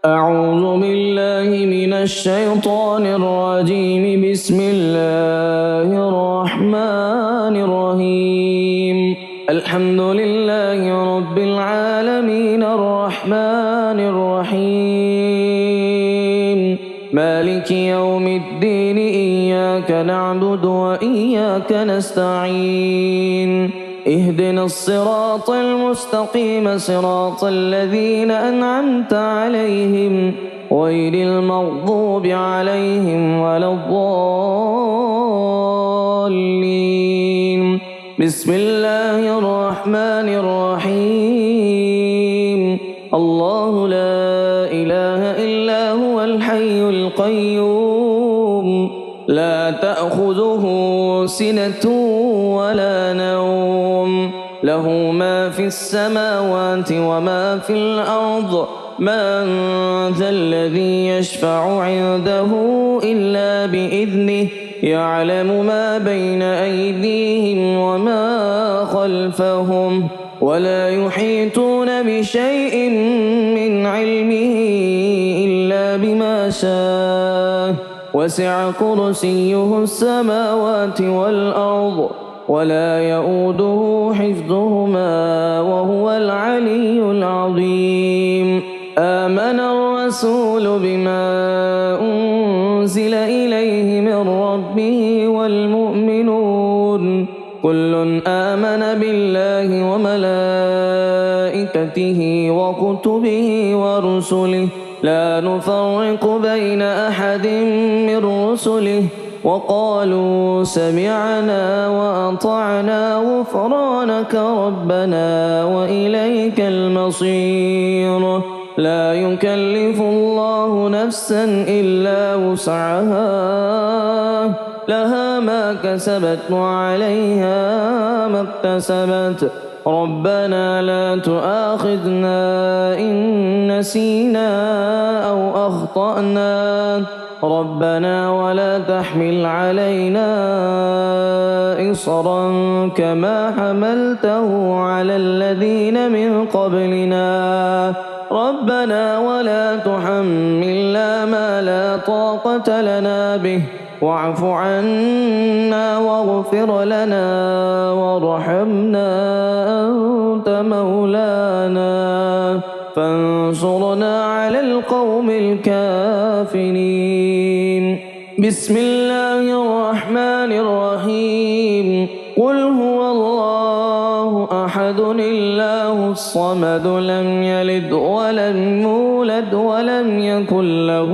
أعوذ بالله من الشيطان الرجيم. بسم الله الرحمن الرحيم. الحمد لله رب العالمين الرحمن الرحيم مالك يوم الدين. إياك نعبد وإياك نستعين. اهدنا الصراط المستقيم صراط الذين أنعمت عليهم غير المغضوب عليهم ولا الضالين. بسم الله الرحمن الرحيم. الله لا إله إلا هو الحي القيوم لا تأخذه سنة ولا نوم له ما في السماوات وما في الأرض. من ذا الذي يشفع عنده إلا بإذنه يعلم ما بين أيديهم وما خلفهم ولا يحيطون بشيء من علمه إلا بما شاء. وسع كرسيه السماوات والأرض ولا يؤوده حفظهما وهو العلي العظيم. آمن الرسول بما أنزل إليه من ربه والمؤمنون كل آمن بالله وملائكته وكتبه ورسله لا نفرق بين أحد من رسله وقالوا سمعنا وأطعنا غفرانك ربنا وإليك المصير. لا يكلف الله نفسا إلا وسعها لها ما كسبت وعليها ما اكتسبت. ربنا لا تؤاخذنا إن نسينا أو أخطأنا ربنا ولا تحمل علينا إصرا كما حملته على الذين من قبلنا ربنا ولا تحملنا ما لا طاقة لنا به واعف عنا واغفر لنا وارحمنا أنت مولانا فانصرنا على القوم الكافرين. بسم الله الرحمن الرحيم. قل هو الله أحد الله الصمد لم يلد ولم يولد ولم يكن له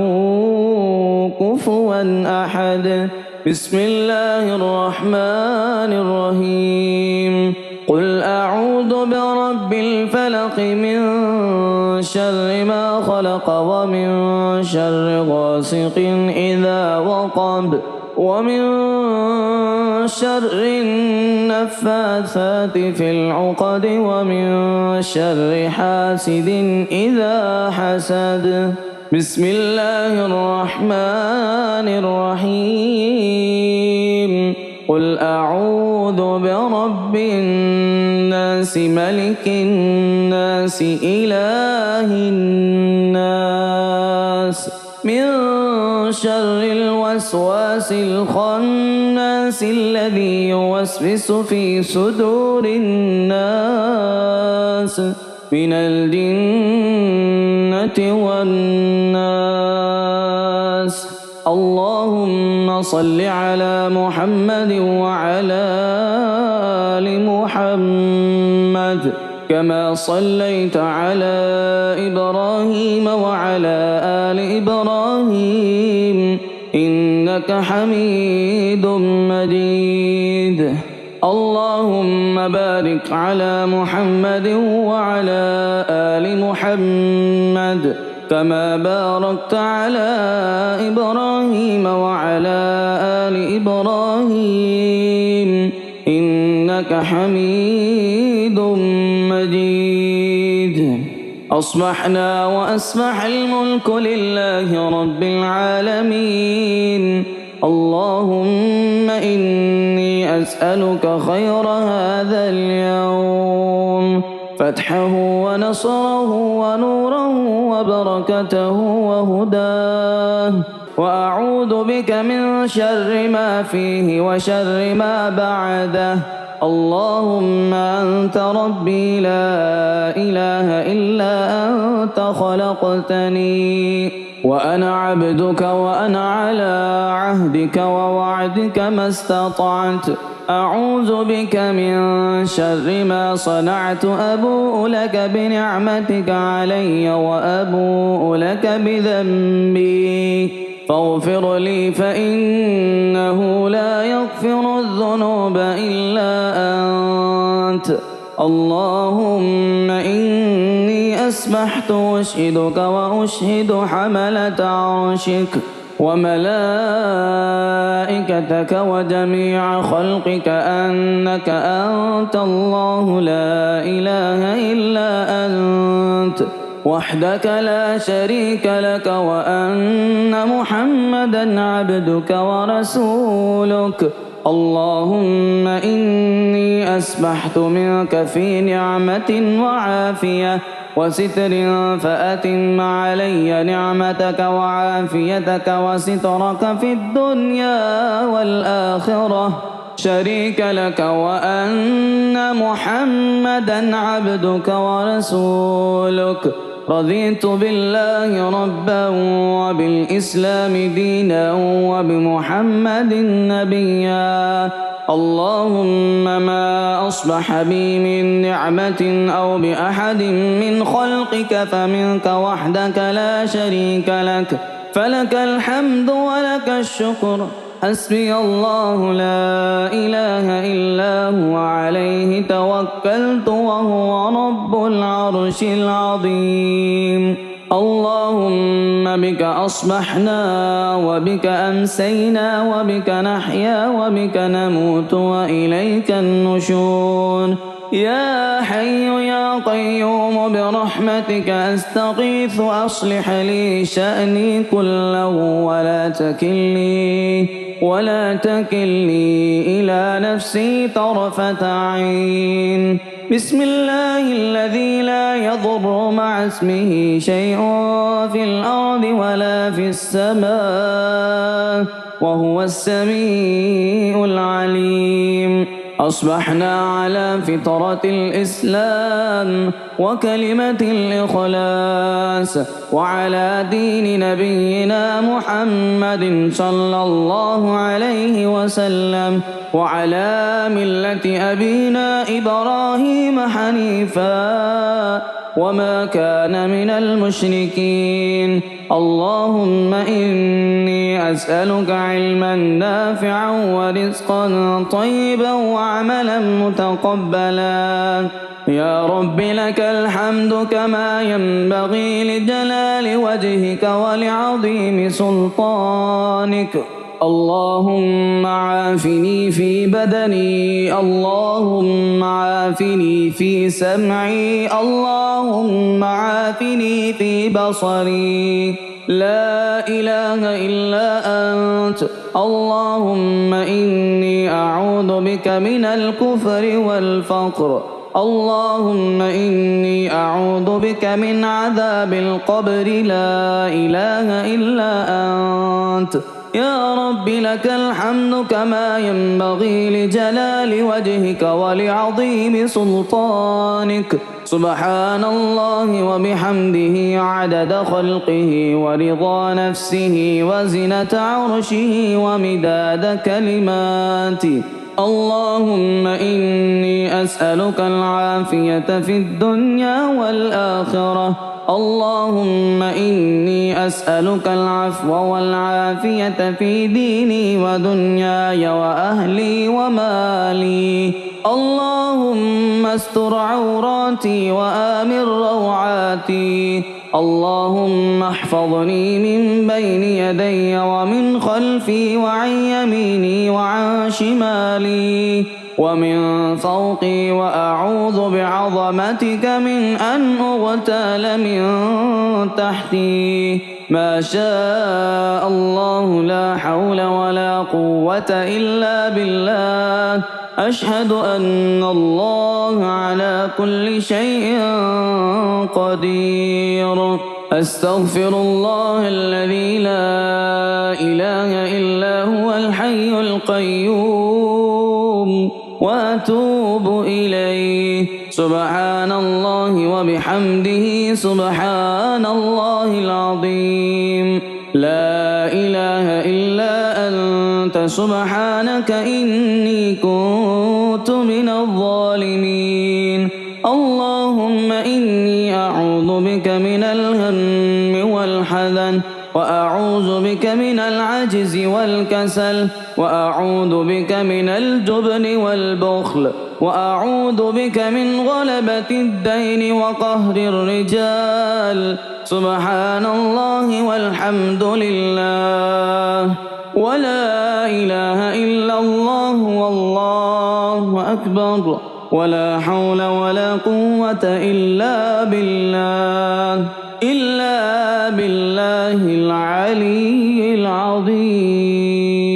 كفوا أحد. بسم الله الرحمن الرحيم. قل أعوذ برب الفلق من شر ما خلق ومن شر غاسق إذا وقب ومن شر النفاثات في العقد ومن شر حاسد إذا حسد. بسم الله الرحمن الرحيم. قل أعوذ برب الناس ملك الناس إله الناس من شر الوسواس الخناس الذي يوسوس في صدور الناس من الجنة والناس. اللهم صل على محمد وعلى آل محمد كما صليت على إبراهيم وعلى آل إبراهيم إنك حميد مجيد. اللهم بارك على محمد وعلى آل محمد كما باركت على إبراهيم وعلى آل إبراهيم إنك حميد مجيد. أصبحنا وأصبح الملك لله رب العالمين. اللهم إني أسألك خير هذا اليوم فتحه ونصره ونوره وبركته وهداه، وأعوذ بك من شر ما فيه وشر ما بعده. اللهم أنت ربي لا إله إلا أنت خلقتني وأنا عبدك وأنا على عهدك ووعدك ما استطعت. أعوذ بك من شر ما صنعت. أبوء لك بنعمتك علي وأبوء لك بذنبي فاغفر لي فإنه لا يغفر الذنوب إلا أنت. اللهم إني أسبحت أشهدك وأشهد حملة عرشك وملائكتك وجميع خلقك أنك أنت الله لا إله إلا أنت وحدك لا شريك لك، وأن محمدًا عبدك ورسولك. اللهم إني أسبحت منك في نعمة وعافية وستر، فأتم علي نعمتك وعافيتك وسترك في الدنيا والآخرة شريك لك، وأن محمدًا عبدك ورسولك. رضيت بالله ربًا وبالإسلام دينًا وبمحمد نبيًا. اللهم ما أصبح بي من نعمة أو بأحد من خلقك فمنك وحدك لا شريك لك، فلك الحمد ولك الشكر. حسبي الله لا إله إلا هو عليه توكلت وهو رب العرش العظيم. اللهم بك أصبحنا وبك أمسينا وبك نحيا وبك نموت وإليك النشور. يا حي يا قيوم برحمتك أستغيث أصلح لي شأني كله ولا تكلني إلى نفسي طرفة عين. بسم الله الذي لا يضر مع اسمه شيء في الأرض ولا في السماء وهو السميع العليم. أصبحنا على فطرة الإسلام وكلمة الإخلاص وعلى دين نبينا محمد صلى الله عليه وسلم وعلى ملة أبينا إبراهيم حنيفا وما كان من المشركين. اللهم إني أسألك علما نافعا ورزقا طيبا وعملا متقبلا. يا رب لك الحمد كما ينبغي لجلال وجهك ولعظيم سلطانك. اللهم عافني في بدني، اللهم عافني في سمعي، اللهم عافني في بصري. لا إله إلا أنت. اللهم إني أعوذ بك من الكفر والفقر. اللهم إني أعوذ بك من عذاب القبر. لا إله إلا أنت. يا رب لك الحمد كما ينبغي لجلال وجهك ولعظيم سلطانك. سبحان الله وبحمده عدد خلقه ورضا نفسه وزنة عرشه ومداد كلماته. اللهم إني أسألك العافية في الدنيا والآخرة. اللهم إني أسألك العفو والعافية في ديني ودنياي وأهلي ومالي. اللهم استر عوراتي وآمن روعاتي. اللهم احفظني من بين يدي ومن خلفي وعن يميني وعن شمالي ومن فوقي، وأعوذ بعظمتك من أن أغتال من تحتي. ما شاء الله لا حول ولا قوة إلا بالله. أشهد أن الله على كل شيء قدير. أستغفر الله الذي لا إله إلا هو الحي القيوم وأتوب إليه. سبحان الله وبحمده سبحان الله العظيم. لا إله إلا أنت سبحانك إني كنت من الظالمين. اللهم إني أعوذ بك من الهم والحزن وأعوذ بك من العجز والكسل وأعوذ بك من الجبن والبخل وأعوذ بك من غلبة الدين وقهر الرجال. سبحان الله والحمد لله ولا إله إلا الله والله أكبر ولا حول ولا قوة إلا بالله العلي العظيم.